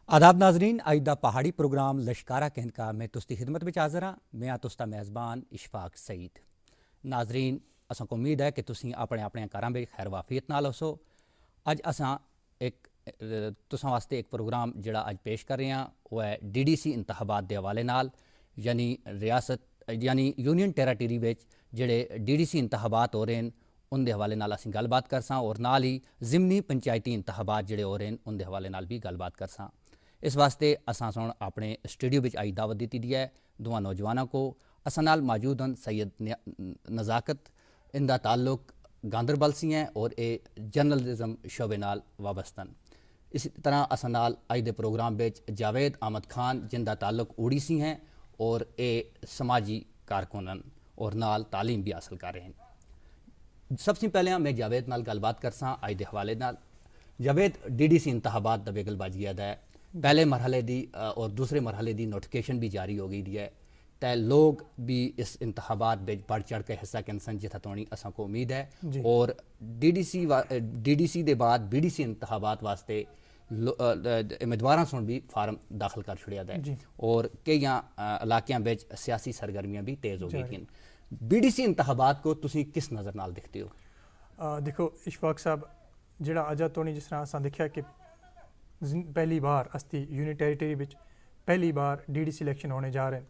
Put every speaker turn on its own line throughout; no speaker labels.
आदाब नाजरीन, अज दा पहाड़ी प्रोग्राम लश्कारा कहन का मैं तुस्ती खिदमत में हाज़र हाँ। मैं तुस्ता मेज़बान इशफाक सईद। नाजरीन, असां को उम्मीद है कि तुसीं अपने अपने घरां में खैर वाफियत नाल होसो। अज असां एक तुसां वास्ते एक प्रोग्राम जिहड़ा अज पेश कर रहे हैं वह है DDC इंतखाबात के हवाले नाल, यानी रियासत यानी यूनियन टेराटरी विच जिहड़े DDC इंतखाबात हो रहे हैं उनके हवाले नाल असीं गलबात करसां और नाल ही ज़िमनी पंचायती इंतखाबात जिहड़े हो रहे हैं उनके हवाले नाल भी गलबात करसां। इस वास्ते असां सुन अपने स्टूडियो में आई दावत दी दी है दोवां नौजवानों को। असां नाल मौजूद हैं सैयद नज़ाकत, इनका ताल्लुक गांदरबल से है और ये जर्नलिज्म शोबे नाल वाबस्तन। इसी तरह असां नाल अज दे प्रोग्राम में जावेद अहमद खान जिनका ताल्लुक उड़ी से हैं और ये समाजी कारकुनन और नाल तालीम भी हासिल कर रहे हैं। सबसे पहले मैं जावेद नाल गलबात करसां अज दे हवाले नाल। जावेद, DDC इंतखाबात दा बेगल बाजियाद है, पहले मरहले दी और दूसरे मरहले दी नोटिफिकेशन भी जारी हो गई दी है। तो लोग भी इस इंतखाबात में बढ़ चढ़ के हिस्सा कैंसन जिथा तोनी असा को उम्मीद है। और DDC के बाद BDC इंतखाबात वास्ते उम्मीदवार सुन भी फार्म दाखिल कर छड़िया है और कई इलाकों में सियासी सरगर्मियाँ भी तेज़ हो गई थी। BDC इंतखाबात को तुसी किस नज़र नाल देखते हो?
देखो इशफाक साहब, जिहड़ा अजा तोनी जिस तरह असां देखा कि पहली बार अस्ती यूनियन टेरीटरी विच पहली बार DDC इलैक्शन होने जा रहे हैं,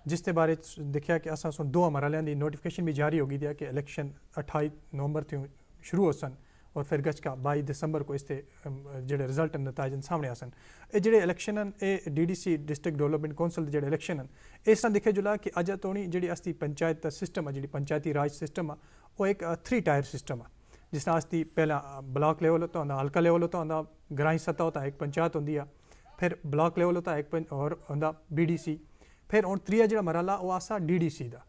जिसके बारे देखा कि असां सुन 2 मरहलों की नोटिफिकेशन भी जारी हो गई थी कि इलैक्शन 28 नवंबर थी शुरू हो सन और फिर गच का 22 दिसंबर को इसके जोड़े रिजल्ट नतज सामने आसन। ये जोड़े इलैक्शन ये DDC डिस्ट्रिक्ट डेवलपमेंट कौंसल के जोड़े इलैक्शन इस तरह दिखे जुला कि अज तोनी जी अस्ती पंचायत सिस्टम है, जी पंचायती राज सिस्टम है, वो एक 3 टायर सिस्टम है। जिस तरह अस्ती पहला ब्लॉक लेवल होता होंदा, हल्का लेवल होता होंदा, ग्राई सतह होता एक पंचायत होंदी है, फिर ब्लॉक लेवल होता एक और होंदा BDC, फिर और त्रीया जो मरहला वो आसा DDC का।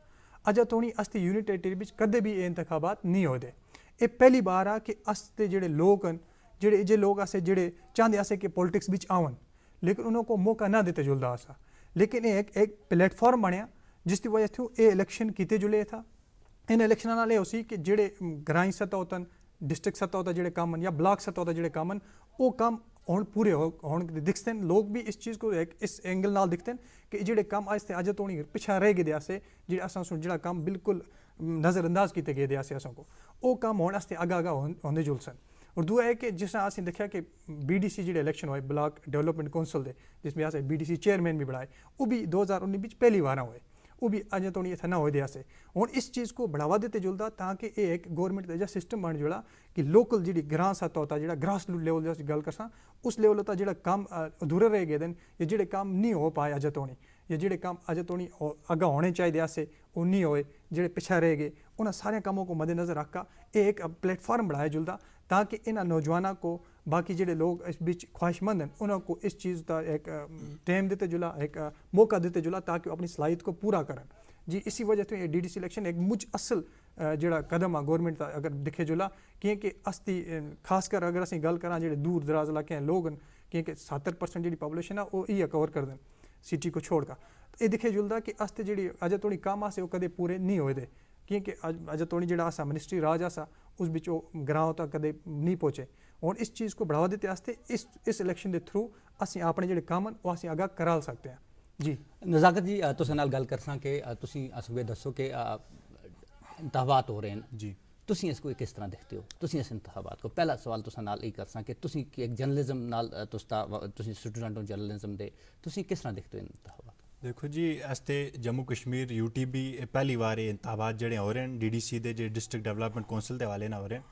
अज तोनी अस्ती यूनियन टेरीटरी विच कदे भी ये इंतखाबात नहीं होते। ये पहली बार आ कि अस्ते जेडे लोग हैं जे लोग असे जेडे चाहते असे कि पॉलिटिक्स विच आवन, लेकिन उनको मौका ना देते जुलदा आसा। लेकिन एक प्लेटफॉर्म बनया जिसकी वजह से ये इलैक्शन किए जुले था। इन इलैक्शन नाल उसी कि जेडे ग्राई सतह होतन, डिस्ट्रिक्ट सतह होता जेडे काम या ब्लॉक सतह होता जेडे काम वो काम हुण पूरे होने दिखते हैं। लोग भी इस चीज़ को एक इस एंगल नाल दिखते हैं कि जेडे काम अज तोनी पिछा रह गए आसे जे असां सुन जेड़ा काम बिल्कुल नज़रअंदाज किए गए आसे असां को वो काम होने आस्ते अगा अगा होंदे जुल सन। और दूआ है कि जिस तरह असीं देखा कि BDC जो इलैक्शन हुए ब्लॉक डेवलपमेंट कौंसल के, जिसमें असें BDC चेयरमैन भी बनाए, वो भी 2019 पहली बार हुए, वो भी अज तोनी इतना हो से। और इस चीज़ को बढ़ावा देते जुलदा ताकि ये एक गौरमेंट का सिस्टम बन जुड़ा कि लोकल जी ग्रां सतह होता जो ग्रास लेवल की गल करसा उस लेवल होता जो काम अधूरे रह गए दिन या जोड़े काम नहीं हो पाए अज तोनी, या जोड़े काम अज तोनी अगा होने चाहिए से वो नहीं होए, जोड़े पिछा रह गए, उन्होंने सारे कामों को मद्देनज़र रखा ये एक प्लेटफॉर्म बढ़ाया जुलदा ताकि इन नौजवानों को बाकी जोड़े लोग इस बीच ख्वाहिशमंद हैं उनको इस चीज़ का एक टाइम देते जुला, एक मौका देते जुला ताकि वो अपनी सलाहियत को पूरा करें जी। इसी वजह से DDC इलैक्शन एक मुझ असल जोड़ा कदम आ गौरमेंट का अगर दिखे जुला क्योंकि अस्ती खासकर अगर असीं गल करा जो दूर दराज इलाके लोग हैं क्योंकि 70% जी पॉपुलेशन है वो इे कवर कर दें सिटी को छोड़ का। तो ये दिखे जुलदा कि अस्ते जी अज तोड़ी काम आसे वो कदे पूरे नहीं होए क्योंकि अज तोड़ी जो आसा मिनिस्ट्री राज आसा उस बिच ग्रां तक कदे नहीं पहुँचे। और इस चीज़ को बढ़ावा देते आस्ते इस इलैक्शन के थ्रू असीं अपने जो काम वो असीं अगा करा सकते हैं जी।
नज़ाकत जी, तुसां नाल गल करसां कि तुसीं असूबे दसो कि इंतखाबात हो रहे हैं जी, तुसीं इसको किस तरह देखते हो? तुसीं इस इंतखाबात को पहला सवाल तुसां नाल यही करसां कि तुसीं एक जर्नलिज्म नाल तुसीं स्टूडेंट हो जर्नलिज्म दे, तुसीं किस तरह देखते हो इंतखाबात?
देखो जी, अस्ते जम्मू कश्मीर UT भी पहली बार ये इंतखाबात जड़े हो रहे हैं DDC के जो डिस्ट्रिक्ट डेवलपमेंट कौंसल के हवाले ना हो रहे हैं।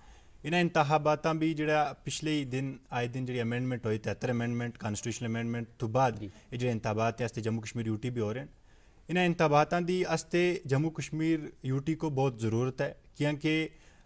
इन्हें इंतखाबात भी जो पिछले ही दिन आए दिन जी अमेंडमेंट हुई 73 अमेंडमेंट कॉन्स्टिट्यूशन अमेंडमेंट तो बाद ये जो इंतखाबात है जम्मू कश्मीर UT भी हो रहे हैं। इन्हें इंतखाबात की अस्ते जम्मू कश्मीर UT को बहुत ज़रूरत है क्योंकि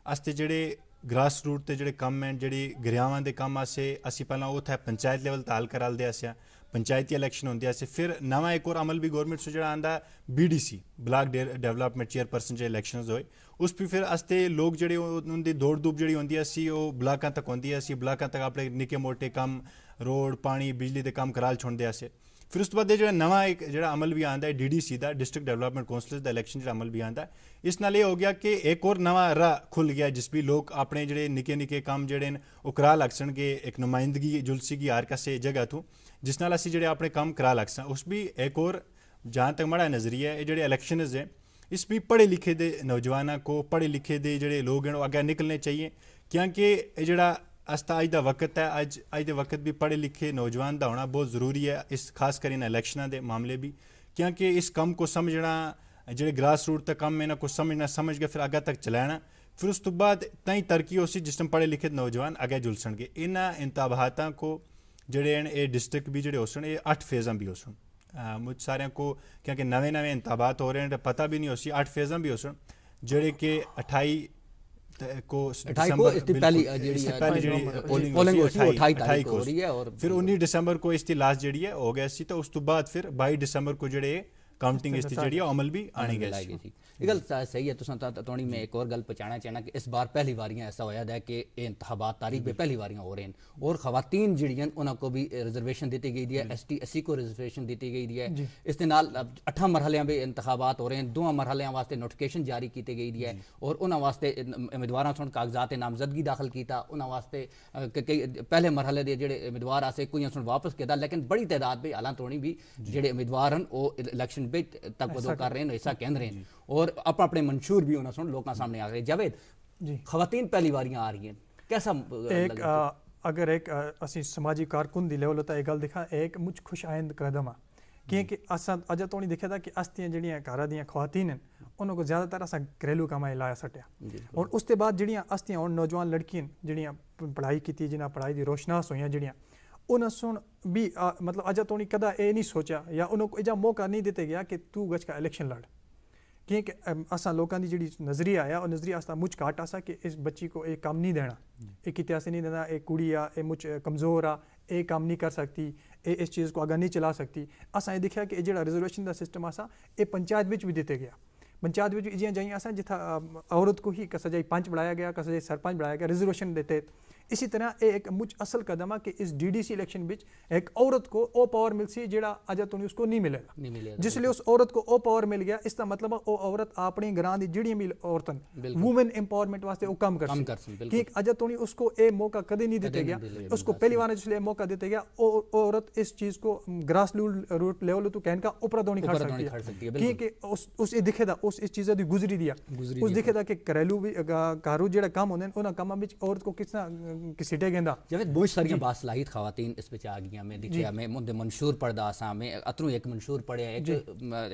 अस्ते जोड़े ग्रास रूट के जोड़े कम हैं जी गरियावान के कम आसे असी पहला उत्थे पंचायत लेवल ताल करा दे आसिया पंचायती इलैक्शन होंगे से फिर नवा एक और अमल भी गौरमेंट से जो आंदा BDC ब्लॉक डेवलपमेंट चेयरपर्सन जो इलैक्शन होए उस पर फिर अस्ते लोग जोड़े उनकी दौड़ धूप जी होंगी असी वो ब्लॉकों तक होंगी असी ब्लॉकों तक अपने निके मोटे काम रोड पानी बिजली के काम कराल छोड़ते आसे फिर उस तो बाद जो नवा एक जो अमल भी आंदा है DDC का डिस्ट्रिक्ट डेवलपमेंट कौंसल का इलैक्शन जो अमल भी आंदा है, इस नाल ये हो गया कि एक और नवा राह खुल गया जिस भी लोग अपने जो निके निके काम जोड़े वो करा लग सन के एक नुमाइंदगी जुलसी की हर किसी जगह तो जिस नाल असी जो अपने काम करा लग सन। उस भी एक और जहाँ तक माड़ा नज़रिया है, जो इलैक्शन है इस भी पढ़े लिखे दे नौजवानों को, पढ़े लिखे दे जोड़े लोग हैं अगर निकलने चाहिए, क्योंकि जोड़ा अज का वक्त है, अज के वक्त भी पढ़े लिखे नौजवान का होना बहुत ज़रूरी है, इस खास कर इन इलैक्शनों के मामले भी, क्योंकि इस कम को समझना जो ग्रास रूट तक कम इन्हों को समझना, समझ के फिर आगे तक चलाना, फिर उस तो बाद तई तरक्की हो सी जिस टाइम पढ़े लिखे नौजवान आगे जुलसन गए। इन्होंने इंतबाहातों को जोड़े ये डिस्ट्रिक्ट भी जोड़े हो सन, ये 8 फेज़ा भी हो सन। मुझ सारे को क्योंकि नवे नवे इंतबात हो रहे हैं पता भी नहीं हो सी, 8 फेज़ा भी हो सन जोड़े कि 28 को फिर 19 दिसंबर को इसकी लास्ट जी है हो गया सी, तो उस तो बाद फिर 22 दिसंबर को जोड़े काउंटिंग इसकी जी अमल भी आने गई।
ये गल सही है। तुसां तोणी में एक और गल पहुँचाना चाहना कि इस बार पहली बारियां ऐसा होया है कि इंतखाबात तारीख में पहली बारियां हो रहे हैं और खवातीन जिहड़ियां उन्होंने भी रिजर्वेशन दी गई है, ST SC को रिजर्वेशन दी गई है। इस दे नाल 8 मरहलियां भी इंतखाबात हो रहे हैं, 2 मरहलियां वास्ते नोटिफिकेशन जारी की गई है और उन्होंने वास्ते उम्मीदवारों सुन कागजात नामजदगी दाखिल किया। उन्होंने वास्ते कई पहले मरहले के जोड़े उम्मीदवार आसे कोई सुन वापस किया, लेकिन बड़ी तादाद में हालां तोणी भी जोड़े उम्मीदवार हैं वो इलैक्शन तक वदो कर रहे हैं, हिस्सा कहते रहे हैं और अपने अपने मंशूर भी उन्होंने सुन लोगों सामने आ रहे। जावेद जी, खवातीन पहली बारियां आ रही हैं, कैसा
एक अगर एक असी समाजी कारकुन दी लेवल होता है गल दिखा एक मुझ खुश आइंद कदम आ क्योंकि असा अज तो नहीं देखा था कि अस्तियां जड़ियां घर दियां खवातीन हैं उन्होंने ज़्यादातर असा घरेलू कमाई लाया सटिया और उसके बाद जड़ियां अस्तियां और नौजवान लड़कियां जड़ियां पढ़ाई की जिन्हें पढ़ाई की रोशनास हुई जड़ियां उन्हें सुन भी मतलब अजा तो नहीं कदा ये नहीं सोचा या उन्होंने इजा मौका नहीं दिते गया कि तू गज का इलेक्शन लड़, क्योंकि असा लोगों की जी नज़रिया आया और नज़रिया असा मुझ घाट आसा कि इस बच्ची को एक काम नहीं देना, एक इतिहास नहीं देना, एक कुड़ी आ ए मुझ कमज़ोर आ ए काम नहीं कर सकती, ए इस चीज़ को आगे नहीं चला सकती। असा ये देखा कि जो रिजर्वेशन का सिस्टम आसा ये पंचायत भी दिते गया, पंचायत में इजियां जाइयां असा जिथा औरत को ही कसजाई पंच बढ़ाया गया, कसजाई सरपंच बढ़ाया गया रिजर्वेशन देते। इसी तरह एक मुझ असल कदम है कि इस DDC इलेक्शन बिच एक औरत को ओ पावर मिल सी जेड़ा अजा तो उसको नहीं मिलेगा, जिसलिए उस औरत को ओ पावर मिल गया। इसका मतलब ओ औरत अपने ग्रां दी जिहड़ियां भी औरतन वुमेन एम्पावरमेंट वास्ते वो काम कर सी कि अजा तो उसको ए मौका कदे नहीं दिते गया, उसको पहली बार जिसलिए मौका दिते गया औरत इस चीज को ग्रास रूट लेवल तो कहन का ऊपर तो नहीं खड़ सकती है क्योंकि उस दिखे दा उस इस चीज़ दी गुजरी दिया उस दिखे दा कि घरेलू भी कारू जेड़ा काम होंदे उन्हां कामां विच औरत को कितना किसीटे गेंदा
जब बहुत सारी बासलाहित खवातीन इस पे आ गई। मैं देखिया मैं मुंदे मंशूर पढ़दा आसा, मैं अतरू एक मंशूर पढ़िया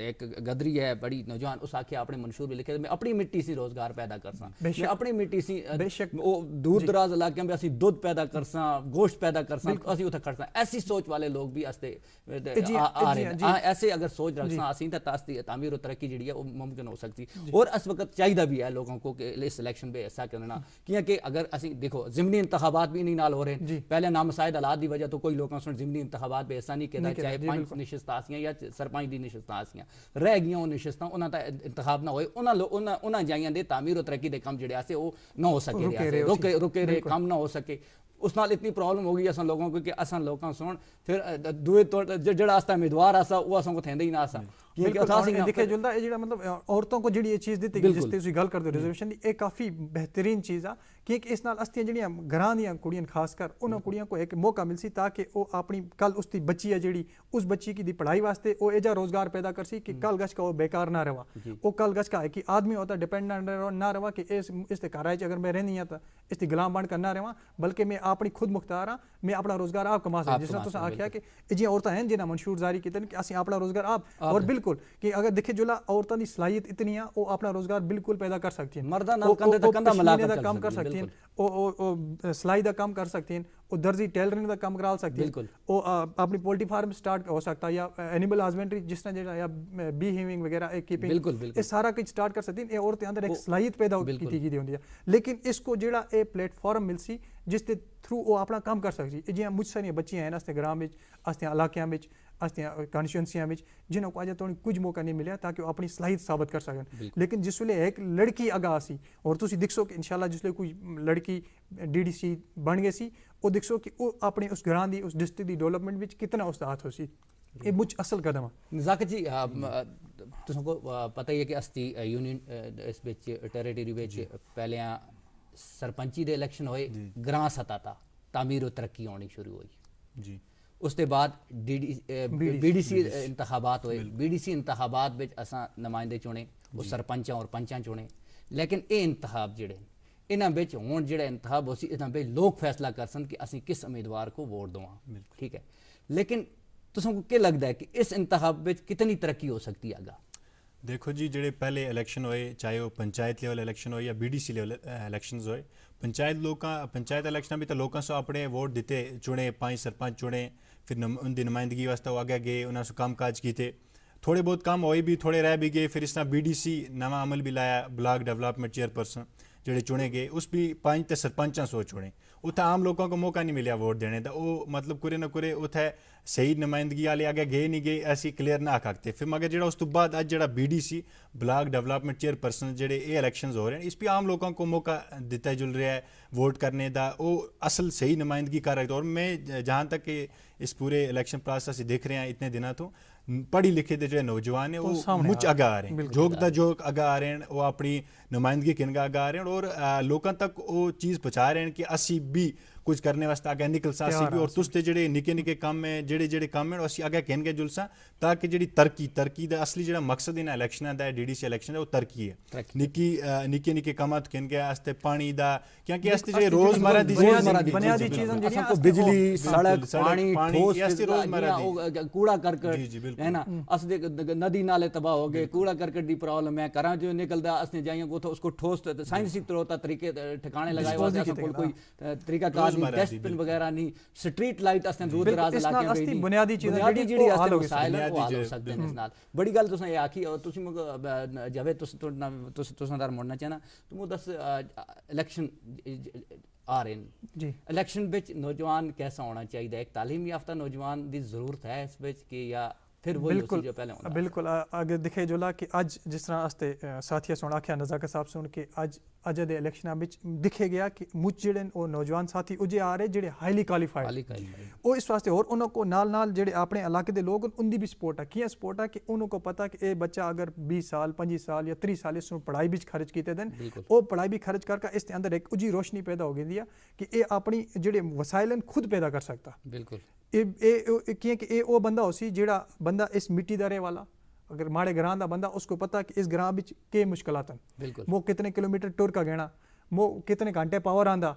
एक गदरी है बड़ी नौजवान उस आखिया अपने मंशूर भी लिखे मैं अपनी मिट्टी से रोजगार पैदा करसा, मैं अपनी मिट्टी से बेशक वो दूर दराज इलाके में असि दूध पैदा करसा, गोश्त पैदा करसा, असि उथे करसा। ऐसी सोच वाले लोग भी अस्ते आ रहे हैं। ऐसे अगर सोच रखसा असि त तामीर और तरक्की जिहड़ी है वो मुमकिन हो सकती और इस वक्त चाहिए भी है लोगों को कि इस इलेक्शन पे ऐसा करना, क्योंकि अगर असि देखो ज़िमनी इंतखाबात भी नहीं नाल हो रहे हैं, पहले नामसायद हालात की वजह तो कोई लोगों सुन ज़िमनी इंतखाबात पे ऐसा नहीं कहता, चाहे 5 नशिस्तां आसियां या सरपंच दी नशिस्तां आसियां रह गई नशिस्तां उन्हां दा इंतखाब ना होए, उन्हां जाइयां दे तामीर और तरक्की दे काम जिहड़े आसे वो ना हो सके, रुके रहे काम ना हो सके। उस नाल इतनी प्रॉब्लम हो गई असां लोगों को कि असां लोगों सुन फिर दुए तो जेड़ा आस्ता उम्मीदवार आसा वो असां को थेंदे ही ना आसा
देखिए जुलदा ये जेड़ा मतलब औरतों को जी चीज़ दी गई जिस तुसीं गल करदे रिजर्वेशन दी एक काफ़ी बेहतरीन चीज़ आ क्योंकि इस नाल अस्तियां जड़ियां घरां दियां कुड़ियां खासकर उन्हां कुड़ियां को एक मौका मिल सी ताकि वो अपनी कल उसकी बच्ची है जी उस बच्ची की दी पढ़ाई वास्ते वो एजा रोजगार पैदा कर सी कि कल गश का वो बेकार ना रहा, वो कल गश का है कि आदमी होता डिपेंड ना रहा कि इस घर अगर मैं रहनी तो इसकी गुलाम बन कर ना रहा, बल्कि मैं अपनी खुद मुख्तार हाँ, मैं अपना रोजगार आप कमा सकता जिस तरह तुसें आख्या कि जियां औरतां हैं जिन्हें मंशूर जारी कीते कि असीं अपना रोजगार आप और बिल्कुल कि अगर देखे जुला औरतों की सलाहियत इतनी है वो अपना रोजगार बिल्कुल पैदा कर सकती हैं,
मर्दा नाल कंधे ते कंधा मिला कर
काम कर सकती हैं, वो सिलाई का काम कर सकती हैं, वो दर्जी टेलरिंग का काम करा सकती है, वो अपनी पोल्ट्री फार्म स्टार्ट हो सकता है या एनिमल हस्बेंड्री जिस तरह या बी हीविंग वगैरह कीपिंग ये सारा कुछ स्टार्ट कर सकती हैं। औरतें अंदर एक सलाहियत पैदा की गई होंगी है, लेकिन इसको जेड़ा ए प्लेटफॉर्म मिल सी जिसके थ्रू वो अपना काम कर सकती जियां मुझ सारियां बच्चियां हैं अस्ते ग्राम में अस्ते इलाकों में अस्तियां कॉन्स्टिट्यूंसियां में जिन्होंने को अज तो कुछ मौका नहीं मिला ताकि वो अपनी सलाहियत साबित कर सकन। लेकिन जिसले एक लड़की अगा सी और तुसी दिखसो कि इंशाल्लाह जिसले कोई लड़की DDC बन गई सी वो दिखसो कि वो अपने उस घरां दी उस डिस्ट्रिक्ट दी डेवलपमेंट में कितना उसका हाथ हो सी। ये मुझ असल कदम है।
नज़ाकत जी तुमको पता ही है कि अस्ती यूनियन इस बिच टेरेटरी बिच पहले सरपंची दे इलेक्शन होए, ग्रां सतह ता तामीर और तरक्की होनी शुरू हुई
जी।
उसके बाद बीडीसी इंतखाबात होए, बीडीसी इंतखाबात बिच असां नुमाइंदे चुने, वो सरपंचां और पंचां चुने, लेकिन ये इंतखाब जेड़े इन्हां बिच हुण जेड़ा इंतखाब होसी इन्हां बिच लोग फैसला कर सन कि असीं किस उम्मीदवार को वोट देवां, ठीक है। लेकिन तुमको क्या लगता है कि इस इंतखाब में कितनी तरक्की हो सकती है आगा?
देखो जी, जेडे पहले इलेक्शन होए, चाहे वो पंचायत लेवल इलेक्शन हो या बीडीसी लेवल इलेक्शंस होए, पंचायत इलेक्शन भी तो लोगों से अपने वोट दिते, चुने 5 सरपंच चुने, फिर उनकी नुमाइंदगी वास्ते वो आगे गए, उन्होंने काम काज किए, थोड़े बहुत काम होए भी, थोड़े रह भी गए। फिर इस तरह बीडीसी नवा अमल भी लाया, ब्लॉक डेवलपमेंट चेयरपर्सन जेडे चुने गए, उस भी 5 ते सरपंचां सो चुने। उत्थे आम लोगों को मौका नहीं मिला वोट देने का, वो मतलब कुरे ना कुरे उत्थे सही नुमाइंदगी वाले आगे गए नहीं गए ऐसी क्लियर ना आखते। फिर मगर जो उस तो बाद अज जो बीडीसी ब्लॉक डेवलपमेंट चेयरपर्सन जेडे ये इलेक्शन हो रहे हैं, इस पर आम लोगों को मौका दिता जुल रहा है वोट करने का, वो असल सही नुमाइंदगी कर रहे थे। और मैं जहाँ तक कि इस पूरे इलेक्शन प्रोसेस देख रहे हैं इतने दिनों तो पढ़ी लिखे दे जो नौजवान है वो मुझ आगा आ रहे हैं, जोग आगा आ रहे हैं, वो अपनी नुमाइंदगी किन आगा आ रहे हैं और लोगों तक वो चीज़ पहुँचा रहे हैं कि असी भी कुछ करने वास्ते आगे निकल सा भी। और तुस्ते जेडे निके निके काम है, जेडे काम है असी आगे कहन के जुलसा, ताकि जी तरक्की का असली जो मकसद इन इलेक्शन का डीडीसी इलेक्शन है वो तरक्की है। निके निके काम कहन के आस्ते पानी दा, क्योंकि आस्ते जो रोजमर्रा दी
बुनियादी चीज़ें
बिजली, सड़क, पानी,
रोजमर्रा
कूड़ा करकट है ना, अस नदी नाले तबाह हो गए, कूड़ा करकट की प्रॉब्लम है, घरां जो निकलदा असने जाइए उसको ठोस साइंसी तौर तरीके ठिकाने लगाए वास्ते कोई तरीकाकार डस्टबिन वगैरह नहीं, स्ट्रीट लाइट असने दूर दराज इलाके में नहीं,
बुनियादी चीज़ें
जेडी असते मसाइल है वो हल हो सकते हैं। इस नाल बड़ी गल तुसें आखी और तुसी जवे तुसें दर मुड़ना चाहना तुम दस इलेक्शन आ रहे हैं
जी,
इलेक्शन बिच नौजवान कैसा होना चाहिए? एक तालीम याफ्ता नौजवान की जरूरत है इस बिच कि या फिर वही
बिल्कुल
जो पहले होना?
बिल्कुल अगर दिखे जुला कि अज जिस तरह आस्ते साथिया सुन आख्या नज़ाकत साहब सुन के अज दे इलेक्शन बिच दिखे गया कि मुझ जेड़े वो नौजवान साथी उजे आ रहे जेड़े हाईली क्वालीफाइड वो इस वास्ते और उनको नाल जेड़े अपने इलाके दे लोग उनकी भी सपोर्ट है। किया सपोर्ट है कि उनको पता कि ये बच्चा अगर 20 साल 25 साल या 30 साल इस पढ़ाई भी खर्च किए दिन वो पढ़ाई भी खर्च करके इसके अंदर एक उजी रोशनी पैदा हो गई कि ये अपनी जेड़े वसाइल खुद पैदा कर सकता।
बिल्कुल
कि वो बंदा उसी जेड़ा बंदा इस मिट्टी दा रहे वाला, अगर माड़े ग्रां दा बंदा उसको पता कि इस ग्रां बिच के मुश्किलात हैं, वो कितने किलोमीटर टुर का गेना, वो कितने घंटे पावर आंदा,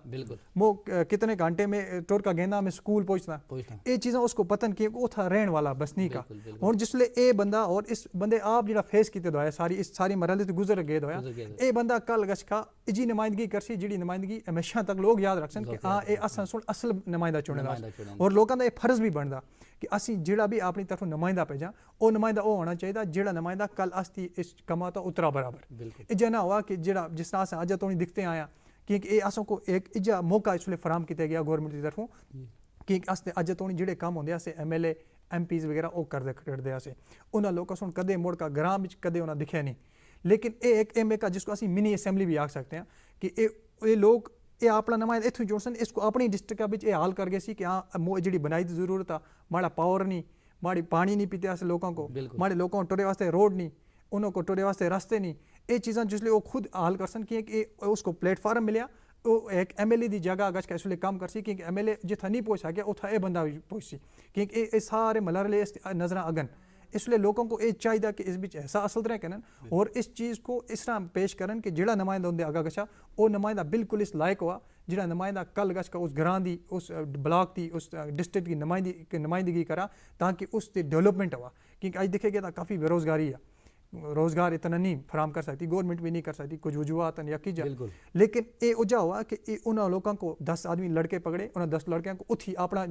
वो कितने घंटे में टुर का गेंदा में स्कूल पहुंचना, ये चीज़ें उसको पतन कि वो था रहने वाला बसनी का। और जिसले ये बंदा और इस बंदे आप जो फेस किते दोया सारी मरहले तो गुजर गए दोया, ये बंदा कल गश का इजी नुमाइंदगी करसी जिहड़ी नुमाइंदगी हमेशा तक लोग याद रखसन कि हाँ ये असल नुमाइंदा चुने और लोगों का ये फर्ज भी बनता कि असी जेड़ा भी अपनी तरफ नुमाइंदा भेजा वो नुमाइंदा वो होना चाहिए जेड़ा नुमाइंदा कल अस्ती इस कमा तो उतरा बराबर। इजा ना हुआ कि जेड़ा जिस तरह से अज तो नहीं दिखते आया क्योंकि ये असों को एक इजा मौका इसलिए फराम किया गया गवर्नमेंट की तरफों कि असते अज तो नहीं जेड़े काम होंदे असे MLA MPs वगैरह वो करदे असे उन्होंने लोगों सुन कदे मुड़ का ग्रां विच कदे उन्हें दिखे नहीं। लेकिन ये एक एम का जिसको असी मिनी असैम्बली भी आख सकते हैं कि ये लोग ये अपना नुमाइंदा इतों जोड़सन इसको अपनी डिस्ट्रिक्ट बिच ये हाल कर गए सी कि हाँ जी बनाई की जरूरत आ, माड़ा पावर नहीं, माड़ी पानी नहीं पीते अस लोगों को, माड़े लोगों को टुरे वास्ते रोड नहीं, उन्होंने टुरे वास्ते रास्ते नहीं, ये चीज़ां जिसले वो खुद हाल करसन कि उसको प्लेटफार्म मिलिया वो एक MLA की जगह अगज का इसलिए काम करसी क्योंकि MLA जिथा नहीं पहुँच सके उथा ये बंदा भी पहुँची क्योंकि ये सारे मलरले नजर अगन। इसलिए लोगों को ये चाहिए कि इस बीच ऐसा असल तरह कहन और इस चीज़ को इस तरह पेश करन कि जेड़ा नुमाइंदा होंगे अगा गछा वो नुमाइंदा बिल्कुल इस लायक हुआ जेड़ा नुमाइंदा कल गछ का उस ग्रां दी उस ब्लॉक की उस डिस्ट्रिक्ट की नुमाइंदगी करा ताकि उसकी डेवलपमेंट हुआ। क्योंकि अज देखे गया काफ़ी बेरोजगारी है, रोज़गार इतना नहीं फराम कर सकती गवर्नमेंट भी नहीं कर सकती, कुछ वजूहत या की जा। लेकिन ये उजा हुआ कि उन्होंने लोगों को 10 आदमी लड़के पकड़े, उन्होंने 10 लड़कों को उठी अपना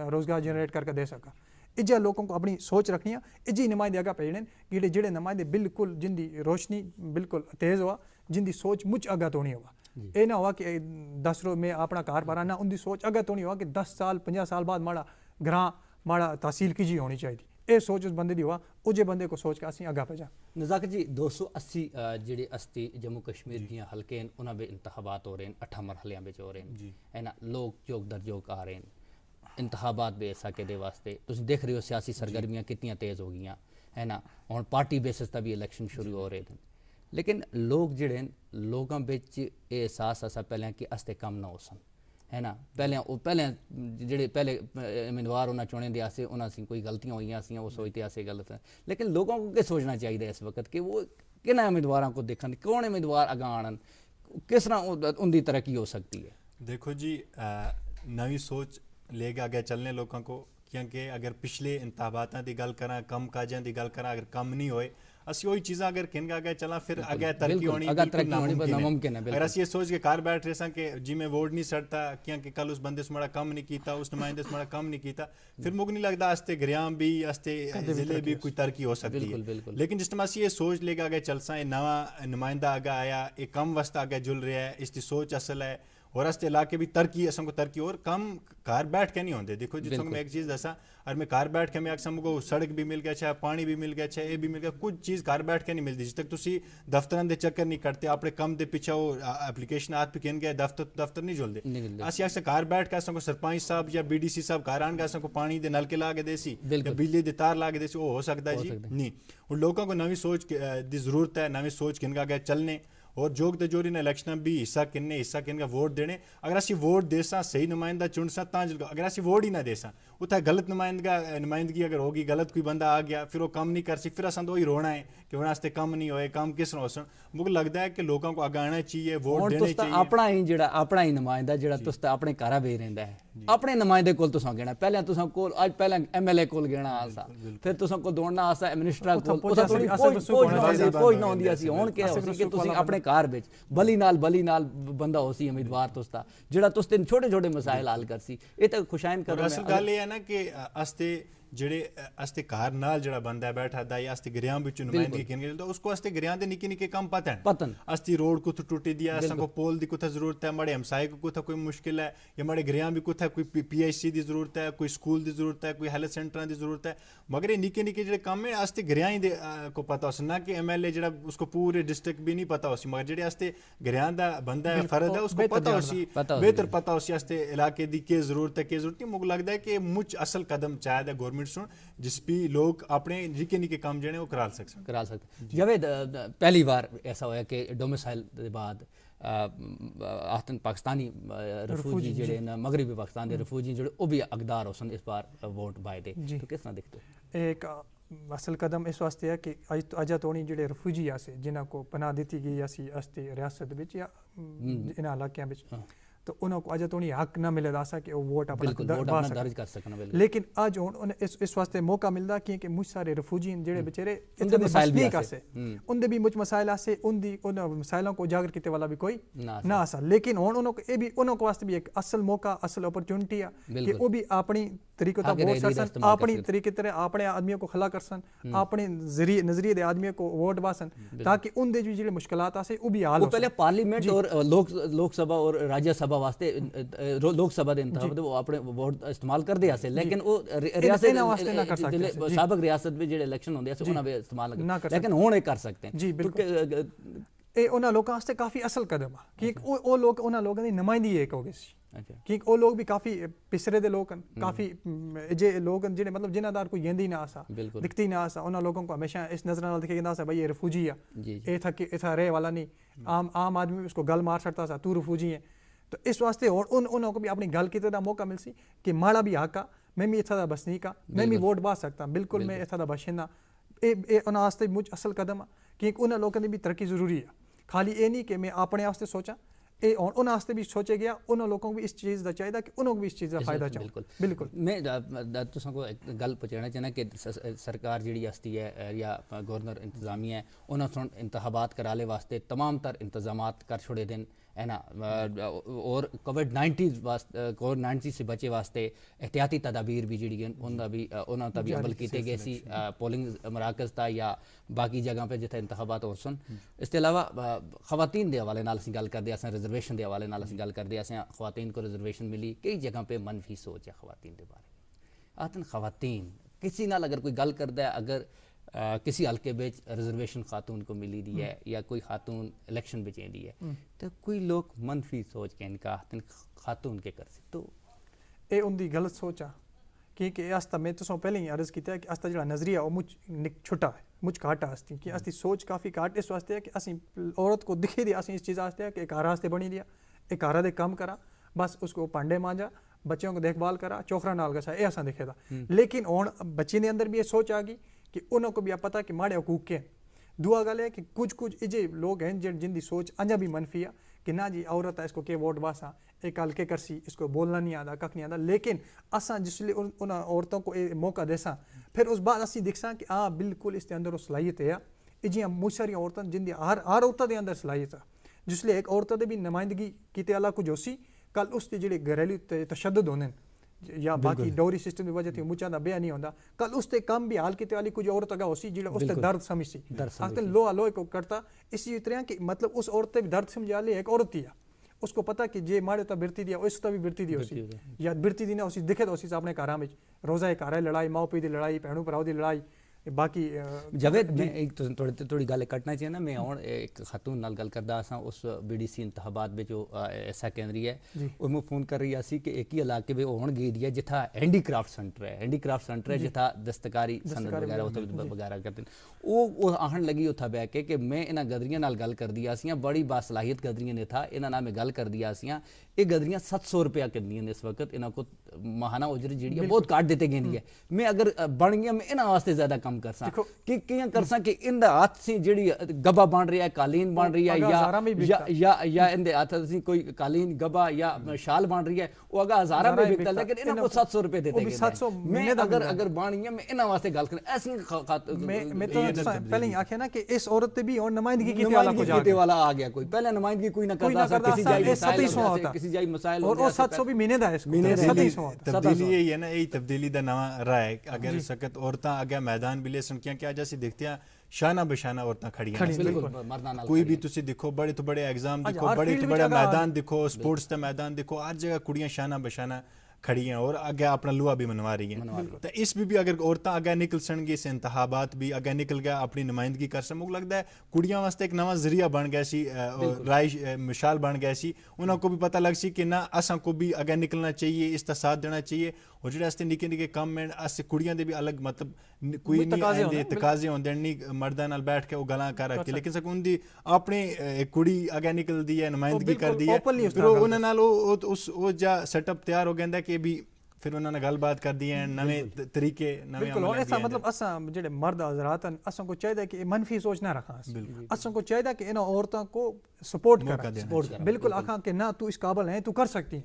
रोज़गार जनरेट करके दे सका। इजा लोगों को अपनी सोच रखनी है, इजी नुमाइंदे अगर भेजने कि जेडे नुमाइंदे बिल्कुल जिंदी रोशनी बिल्कुल तेज़ हुआ, जिंदी सोच मुझ अगत होनी हुआ। ये ना हुआ कि 10 रोज में अपना कार पारा ना, उनकी सोच अगत होनी हुआ कि 10 साल 50 साल बाद माड़ा ग्रां माड़ा तहसील की जी होनी चाहिए। ये सोच उस बंदे दी हुआ उजे बंदे को सोच के असी अगा भेजा।
नज़ाकत जी 280 जेडे अस्ती जम्मू कश्मीर दियां हल्के उन्हां बे इंतखाबात हो रहे हैं, 8 मरहलियां बिच हो रहे हैं है ना, लोग जोग दर जोग आ रहे हैं। इंतखाबात बेसा के दे वास्ते तुम देख रहे हो सियासी सरगर्मियाँ कितनी तेज़ हो गई है ना, और पार्टी बेसिस ता भी इलैक्शन शुरू हो रहे थे, लेकिन लोग जिहड़े लोगों बिच ये एहसास असा पहले कि अस्ते कम ना हो सन है ना, पहले जिहड़े पहले उम्मीदवार उन्हें चुने दे आसे उन्हें कोई गलतियाँ हुई सी वो सोचते आसे गलत है, लेकिन लोगों को क्या सोचना चाहिए इस वक्त कि वो किन उम्मीदवारों को देखन, कौन उम्मीदवार अगा आनन, किस तरह उनकी तरक्की हो सकती है।
देखो जी, नवी सोच लेके आगे चलने लोगों को, क्योंकि अगर पिछले इंतखाबातां की गल करा, कम काजां की गल करा, अगर कम नहीं होए असी वही चीज़ा अगर किन आगे चला फिर आगे तरक्की होनी नामुमकिन है। अगर असी ये सोच के कार बैठ रहे सन कि जी मैं वोट नहीं सड़ता क्योंकि कल उस बंदे से बड़ा कम नहीं किया, उस नुमाइंदे से बड़ा कम नहीं किया, फिर मुझे नहीं लगता अस्ते ग्राम भी अस्ते जिले भी कोई तरक्की हो सकती है। लेकिन जिस टाइम असी ये सोच लेके आगे चलसा, ये नवा नुमाइंदा आगे आया, ये कम वस्त आगे जुल रहा है, इसकी सोच असल है, और अस्ते इलाके भी तरक्की असम को तरक्की और कम कार बैठ के नहीं होते। देखो जिस मैं एक चीज़ दसा, और मैं कार बैठ के मैं अक्सर को सड़क भी मिल गया चाहे पानी भी मिल गया चाहे ये भी मिल गया, कुछ चीज़ कार बैठ के नहीं मिलती जिस तक तुसी दफ्तरां दे चक्कर नहीं करते, अपने कम दे पीछे वो एप्लीकेशन हाथ पे कहन गया दफ्तर नहीं जुलते। असी अक्सर कार बैठ के असम को सरपंच साहब या BDC साहब कार आन के असम को पानी दे नलके ला के देसी या बिजली दे तार ला के देसी, वो हो सकता है जी नहीं। उन लोगों को नवी सोच की जरूरत है, नवी सोच किन का चलने, और जोग ते जोरी ने इलेक्शन भी हिस्सा किन वोट देने। अगर असी वोट देसा सही नुमाइंदा चुनसा तां, अगर असी वोट ही ना देसा उतना गलत नुमाइंदगी अगर होगी, गलत कोई बंदा आ गया फिर वो कम नहीं कर सी, फिर असा तो वही रोना है कि उन्हें वास्ते कम नहीं होए, कम किस तरह हो। मुझे लगता है कि लोगों को आगे आना चाहिए, वोट देने चाहिए।
अपना ही नुमाइंदा जिहड़ा तुस अपने घर बेच रहिंदा है, अपने नुमाइंदे कोल तुसां गेना, पहले तुसां कोल अज पहले MLA कोल गेना आसा, फिर तुसां कोल दौड़ना आसा मिनिस्टर कोल, कोई ना होंदी सी। हुण क्या हो सी कि तुसीं अपने घर विच बली नाल बंदा हो सी उम्मीदवार तुसदा जिहड़ा तुस ते छोटे छोटे मसाइल हल कर सी। ये तो खुशाइन कर
असल गल ये है ना कि अस्ते जेड़े अस्ते कार नाल जड़ा बंदा है बैठा दा या अस्ते गरियां बिच नुमाइंदगी किन गेल तो उसको अस्ते गरियां दे निके निके काम पतन अस्ती रोड कुछ टूटी दिया, असा को पोल दी कुछ जरूरत है, मड़े हमसाए को कुछ कोई मुश्किल है, या मड़े गरियां भी कुछ कोई PHC दी जरूरत है, कोई स्कूल दी जरूरत है, कोई हेल्थ सेंटर दी जरूरत है, मगर ये निके निके जेड़े काम है अस्ते गरियां ही को पता हो ना कि MLA जड़ा उसको पूरे डिस्ट्रिक्ट भी नहीं पता हो सी, मगर जेड़े अस्ते गरियां दा बंदा है फर्द है उसको पता हो सी, बेहतर पता हो सी अस्ते इलाके दी के जरूरत है के जरूरत नहीं। मुझे लगता है कि मुझ असल कदम चाहिए गवर्नमेंट सुन जिस भी लोग अपने निके निके काम जेने वो करा सकते।
जावेद, पहली बार ऐसा होया कि डोमिसाइल के बाद आतन पाकिस्तानी रफूजी जेड़े न मगरबी पाकिस्तान के रफूजी जेड़े वो भी अकदार हो सन इस बार वोट पाए दे, तो किस तरह देखते हो?
एक असल कदम इस वास्ते है कि अजा तोड़ी जेड़े रफूजी आसे जिन्हां को पनाह दी गई असी अस्ते रियासत विच या इन इलाकों विच, तो उनको अज तोड़ी हक न मिले सा कि वो वोट अपना दर्ज कर सकन, लेकिन अज हुण इस वास्ते मौका मिलदा क्योंकि मुझ सारे रफूजी जेड़े बेचारे इतने मसलीक आसे उनदे भी मुझ मसाइल आसे, उन मसाइलों को उजागर किते वाला भी कोई ना आसा, लेकिन हुण उनको वास्ते भी एक असल मौका असल अपॉर्चुनिटी है कि वो भी अपनी तरीके ता वोट करसन, अपनी तरीके तरह अपने आदमियों को खला करसन, अपने नजरिए दे आदमियों को वोट बासन, ताकि उनदे जो जेड़े मुश्किलात आसे वो भी हल हो।
पहले पार्लियामेंट और लोकसभा और राज्यसभा वास्ते लोकसभा दे इंतखाब वो अपने वोट इस्तेमाल करदे आसे, लेकिन वो रियासत साबिक रियासत में जेड़े इलेक्शन होंदे आसे उन्हां वे इस्तेमाल लेकिन हुण ये कर सकते हैं
जी बिल्कुल। ए उन्हां लोकां वास्ते काफ़ी असल कदम है कि वो लोग उन्हां लोगों दी नुमाइंदगी एक हो गई सी, क्योंकि वो लोग भी काफ़ी पिछड़े दे लोग काफ़ी जे लोग जेड़े मतलब जिन्हां दा कोई गेंदी ना आसा दिखती ना आसा, उन्हां लोगों को हमेशा इस नज़र नाल दिखे गेंदा सा भाई ये रफूजी है, ये था कि इथा रहे वाला नहीं, आम आदमी उसको गल मार सकता सा तू रफूजी है। तो इस वास्ते उनको भी अपनी गल किते दा मौका मिल सी कि माड़ा भी हक आ, मैं भी इत्था दा बसनीक आ, मैं भी वोट पा सकता, बिल्कुल मैं इत्था दा बाशिंदा। ये उन्हां वास्ते मुझ असल कदम आ क्योंकि उन्हां लोगों दी भी तरक्की जरूरी है, खाली ये नहीं कि मैं अपने वास्ते सोचा, ये उन्हां वास्ते भी सोचे गया, उन्हां लोगों को भी इस चीज़ का चाहिए कि उन्होंने भी इस चीज़ का फायदा चाहिए। बिल्कुल
मैं तुसां को एक गल पहुँचाना चाहना कि सरकार जी हस्ती है या गवर्नर इंतजामिया है उन्होंने इंतखाबात कराने वास्ते तमाम तर इंतजाम कर छोड़े दिन है ना, और कोविड-19 से बचे वास्ते एहतियाती तदाबीर भी जी उन्होंने भी अमल किए गए सी पोलिंग मराकज़ ता या बाकी जगह पे जिथे इंतखाबात हो सन। इसके अलावा खवातीन के हवाले नाल असीं गल करदे असें रिजर्वेशन के हवाले नाल असीं गल करदे असें खवातीन को रिजर्वेशन मिली, कई जगह पे मनफी सोच है खवातीन के बारे। आतन खवातीन किसी नाल अगर कोई गल करदा है, अगर किसी हल्के में रिजर्वेशन खातून को मिली दी है या कोई खातून इलेक्शन में दी है, तो कोई लोग मनफी सोच के इनका खातून के कर सकते। तो
ਇਹ ਉਹਦੀ ਗਲਤ ਸੋਚ ਆ ਕਿ ਅਸ ਤਾਂ ਮੈਂ ਤੁਸਾਂ ਪਹਿਲਾਂ ਹੀ ਅਰਜ਼ ਕੀਤਾ ਕਿ ਅਸ ਤਾਂ ਜਿਹੜਾ ਨਜ਼ਰੀਆ ਉਹ ਮੁਝ ਛੋਟਾ ਹੈ ਮੁਝ ਘੱਟ ਆ ਅਸਤੀ ਕਿ ਅਸਤੀ ਸੋਚ ਕਾਫੀ ਘੱਟ ਇਸ ਵਾਸਤੇ ਹੈ ਕਿ ਅਸੀਂ औरत को दिखे दी ਅਸੀਂ ਇਸ ਚੀਜ਼ ਵਾਸਤੇ ਹੈ ਕਿ ਇੱਕ ਘਰ ਵਾਸਤੇ ਬਣੀ ਦਿਆ ਇੱਕ ਘਰ ਦੇ ਕੰਮ ਕਰਾ बस उसको भांडे मांजा बच्चों को देखभाल करा चौखरा नाल गसा ये असा दिखे था लेकिन हुण बच्चे के अंदर भी ये सोच आ गई कि उन्होंने को भी पता कि माड़े हकूक के दुआ गल है कि कुछ इजे लोग हैं जिनकी सोच अञा भी मनफी है कि ना जी औरत है इसको के वोट बासा एक गल के करसी इसको बोलना नहीं आता कख नहीं आता लेकिन असा जिसले उन औरतों को ये मौका देसा फिर उस बाद असी दिखसा कि हाँ बिल्कुल इसके अंदर वो सलाहियत है इजियां बहुत सारी औरतां जिंदी हर औरत के अंदर सलाहियत है जिसले एक औरत की भी नुमाइंदगी किते अला कुछ होसी कल उसके जिहड़े घरेलू तशद्दुद होने या बाकी डोरी सिस्टम की वजह से मुझा का ब्याह नहीं होता कल उसते कम भी हाल किते वाली कुछ औरत अगर होसी जिहड़ा उसते दर्द समझसी आखते लोहा लोहे को करता इसी तरह कि मतलब उस औरत भी दर्द समझ वाली एक औरत ही है उसको पता कि जे माड़े तो बिरती दिया उस तो भी बिरती दी होसी या बिरती दी ना उसी दिखे तो उसी अपने घर में रोज़ा घर लड़ाई माओ पी की लड़ाई भैनों भराओ की लड़ाई बाकी
जावेद मैं एक थोड़ी गल कटना चाहिए ना मैं हुण एक खातून नाल गल करदा असां उस बीडीसी इंतखाबात विच ऐसा कह रही है वो फोन कर रही सी कि एक ही इलाके में होण गई दी है जिथा हैंडीक्राफ्ट सेंटर है जिथा दस्तकारी सनद वगैरह करते वो आहन लगी उथा बह के कि मैं इन्हां गदरियां नाल गल कर दिया सी बड़ी बासलाहियत गदरियां ने था इन्हां नाल मैं गल कर दिया सी ये गदरियां 700 रुपया करदियां ने इस वक्त इन्हां को महाना उजर जी बहुत काट देते गई है मैं अगर बन गया मैं इन्हां वास्ते ज्यादा कम कर सा कि कियां कर सा कि इंदे हाथ से जेड़ी गबा बन रही है कालीन बन रही है या इंदे हाथ से कोई कालीन गबा या शाल बन रही है वो अगर हजारा में बिकता लेकिन इन्हां को 700 रुपए देते गए मैं अगर बन गया मैं इन्हां वास्ते गल कर ऐसी
मैं तो पहले ही आख्या ना कि इस औरत पे भी और नुमाइंदगी कीते वाला
आ गया कोई पहले नुमाइंदगी कोई ना करता सा किसी जाई मसाइल
और 700 भी महीने दा है
तब्दीली यही है ना यही तब्दीली दा नवा राह है अगर सकत औरतां आगे मैदान भी ले सनकियां क्या जैसी देखते हैं शाना बशाना औरतां खड़ियां कोई भी तुसी देखो बड़े तो बड़े एग्जाम देखो बड़े तो बड़े मैदान देखो स्पोर्ट्स का मैदान देखो हर जगह कुड़ियां शाना बशाना खड़ी हैं और आगे अपना लुआ भी मनवा रही हैं तो इस भी अगर औरतां आगे निकल सनगी इस इंतखाबात भी आगे निकल गया अपनी नुमाइंदगी कर सन मुझे लगता है कुड़ियां वास्ते एक नवा जरिया बन गया सी राय मिसाल बन गया सी उन्होंने भी पता लग सी कि ना असा को भी आगे निकलना चाहिए इसका साथ देना चाहिए और जो निके निके कम में अस कुड़ियां दे भी अलग मतलब कोई नहीं तकाजे होंदे नहीं मर्दां नाल बैठ के वो गल्लां कर रखती लेकिन सक उनदी अपनी कुड़ी आगे निकलदी है नुमाइंदगी करदी है फिर उन्हां नाल उस जा सेटअप तैयार हो गया कि भी फिर उन्होंने गलबात कर दी है नवे तरीके नवे
बिल्कुल और ऐसा मतलब असा जेडे मर्द हजरात असा को चाहिए कि मनफी सोच ना रखा असा को चाहिए कि इन औरतों को सपोर्ट कर बिल्कुल आखा कि ना तू इस काबिल है तू कर सकती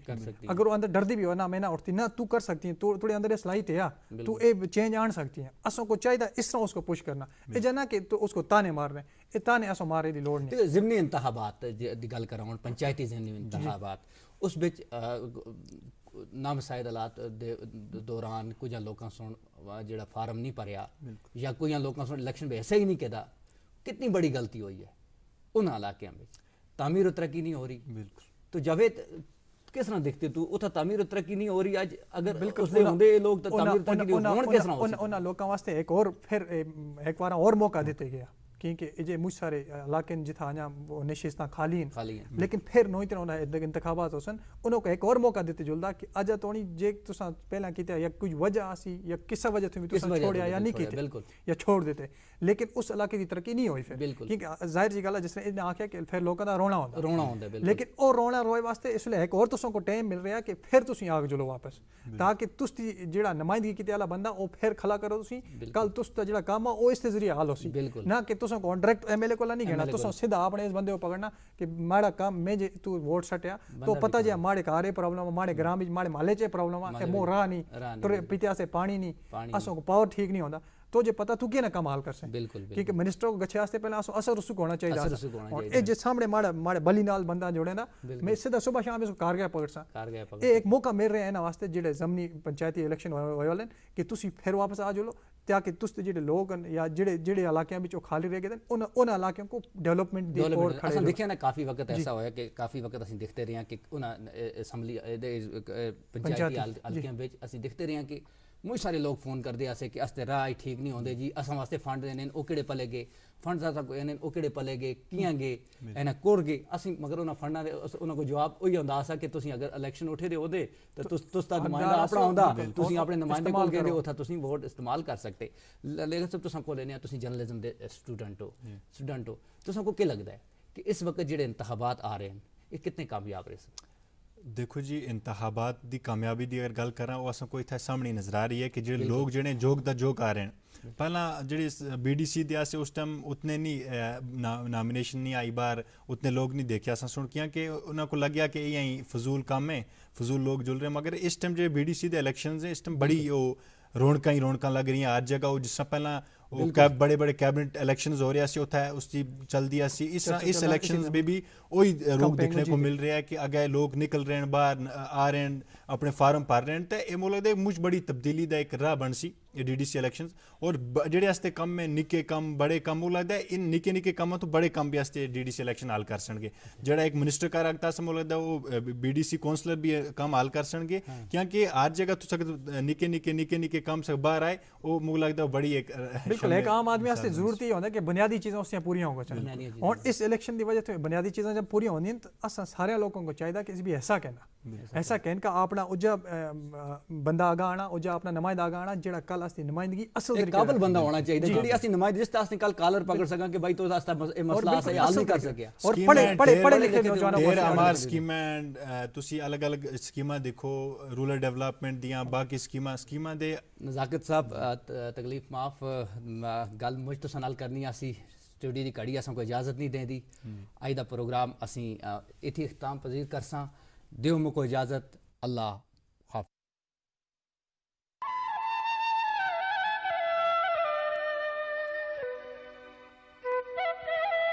अगर वो अंदर डरदी भी हो ना मैं ना उठती ना तू कर सकती है तू थोड़े अंदर सलाहियत है तू ए चेंज आन सकती है असा को चाहिए इस तरह उसको पुश करना ये जना कि तो उसको ताने मार रहे ये ताने असा मारे दी लोड़ नहीं
ज़िमनी इंतखाबात दी गल करां पंचायती ज़िमनी इंतखाबात उस विच नामसाइद हालात दे दौरान कुछ लोगों सुन जो फार्म नहीं भरिया या कोई लोगों सुन इलेक्शन में ऐसे ही नहीं कहता कितनी बड़ी गलती हुई है उन इलाकों में तामीर तरक्की नहीं हो रही बिल्कुल तो जावेद किस तरह देखते तू उतना तामीर तरक्की नहीं हो रही आज अगर बिल्कुल होंदे लोग तो तामीर तरक्की होण किस तरह
उन लोगों वास्ते एक और फिर एक बार और मौका देते गया क्योंकि ये मुझ सारे इलाके जिथा अञा नशिस्तां खाली हैं लेकिन फिर नई तरह उन्हें इंतखाबात होसन उन्होंने एक और मौका देते जुलदा कि अज तोणी जे तुसां पहला कीता या कुछ वजह आसी या किस वजह थी तुसां छोड़या या नहीं कीते या छोड़ देते लेकिन उस इलाके की तरक्की नहीं हुई फिर क्योंकि जाहिर जी गल है जिसने इन्हें आख्या कि फिर लोगों का रोना होंदा लेकिन वो रोना रोए वास्ते इसलिए एक और तुसां को टाइम मिल रहा कि फिर तुसीं आग जुलो वापस ताकि तुसदी जेड़ा नुमाइंदगी कीते वाला बंदा वो फिर खला करो तुसीं कल तुसदा जेड़ा काम है वो इस जरिए हल होसी ना कि तुसां को डायरेक्ट एमएलए को नहीं कहना तुसां सीधा अपने इस बंदे को पकड़ना कि माड़ा काम में जे तू वोट सटिया तो पता जे माड़े कारे प्रॉब्लम माड़े ग्राम में माड़े माले चे प्रॉब्लम है मो राह नहीं तुरे पित्या से पानी नहीं असो को पावर ठीक नहीं होता तो जे पता तू क्या काम हाल कर से क्योंकि मिनिस्टर को गच्छे वास्ते पहले असर उसको होना चाहिए और ए जे सामने माड़े बली नाल बंदा जोड़े ना मैं सीधा सुबह शाम इसको कारगर पकड़ सा ए एक मौका मिल रहा है ना वास्ते जेडे ज़मीनी पंचायती इलेक्शन होए वाले कि तुसी फिर वापस आ जाओ ताकि तुस जेडे लोग या जेडे जेडे इलाके में जो खाली रह गए उन इलाकों को डेवलपमेंट दी और खड़े
देखिए ना काफ़ी वक्त ऐसा होया कि काफ़ी वक्त असं देखते रहे कि उन असम्बली पंचायती हल्कियां में असं देखते रहे कि बहुत सारे लोग फोन करते आसे कि अस्ते राह ही ठीक नहीं होंदे जी, असां वास्ते फंड देने ओ केड़े पले गए, फंड असां को इन्हनि ओ केड़े पले गए, कियां गए, इन्हें कोर गए, असं मगर उन्हें फंडा दे उन्हें को जवाब वही होंदा सा कि तुसीं अगर इलेक्शन उठे दे ओदे तो तुस दा नुमाइंदा अपना होंदा, तुसीं अपने नुमाइंदे कोल गए उत्थे तुसीं वोट इस्तेमाल कर सकते। लेकिन सब तुसां को लेने तुसीं जर्नलिज्म दे स्टूडेंट हो तुसां को क्या लगदा है कि इस वक्त जेड़े इंतखाबात आ रहे हैं ये कितने कामयाब रहे?
देखो जी, इंतखाबात दी कामयाबी दी अगर गल करां वो असां को इत्थे सामने नज़र आ रही है कि जेह्ड़े लोग जेह्ड़े जोग दा जोग आ रहे हैं। पहला जेह्ड़ी BDC दे आसे उस टाइम उतने नहीं नामिनेशन नहीं आई बार, उतने लोग नहीं देखे असां सुन किया कि उन्होंने को लग्या कि इ'यां फजूल कम्म है, फजूल लोग जुल रहे हैं। मगर इस टाइम जो BDC दे इलेक्शंस हैं इस टाइम बड़ी वो रौनकां लग रही हैं हर जगह। वो जिस पहला बड़े बड़े कैबिनेट इलेक्शंस हो रहे सी उत्थे उसकी चलदी सी, इस इलेक्शंस में भी वही रूप देखने को मिल रहा है कि अगर लोग निकल रहे हैं बाहर आ रहे हैं अपने फार्म भर रहे हैं। तो ये मुझे लगता है मुझ बड़ी तब्दीली का एक राह बन सी DDC इलेक्शंस। और जेह्ड़े आस्ते कम है निक्के कम बड़े कम, मुझे लगता है इन निक्के निक्के कम्मां तो बड़े कम भी आस्ते DDC इलेक्शन हल कर सकणगे। जेह्ड़ा एक मिनिस्टर का रखता सा मुझे लगता है वो BDC काउंसलर भी कम हल कर सकणगे, क्योंकि हर जगह तुस अगर निक्के निक्के कम से बाहर आए वो मुझे लगता है बड़ी एक
बिल्कुल एक आम आदमी वास्ते जरूरत ही होंदा कि बुनियादी चीज़ें उससे पूरी होगा चाहिए। और इस इलेक्शन की वजह से बुनियादी चीज़ें जब पूरी होंगी तो असा सारे लोगों को चाहिए कि भी ऐसा कहना का अपना उजा बंदा आगा आना, उजा अपना नुमाइंदा आगा आना जेड़ा कल असली नुमाइंदगी असल
एक काबिल बंदा होना चाहिए जेड़ी असली नुमाइंदगी जिस असली कल कॉलर पकड़ सका कि भाई तो रास्ता मसला है हल नहीं कर सकिया।
और पढ़े लिखे नौजवानों को
हमार स्कीमां तुसी अलग अलग स्कीमां देखो रूरल डेवलपमेंट दियां बाकी स्कीमां दे।
नज़ाकत साहब तकलीफ माफ गल मुझ तो नाल करनी आसी स्टूडियो की घड़ी असां को इजाजत नहीं देंदी। अज दा प्रोग्राम असी इत्थे इख्ताम पजीर करसां। दियो मुको इजाजत। अल्लाह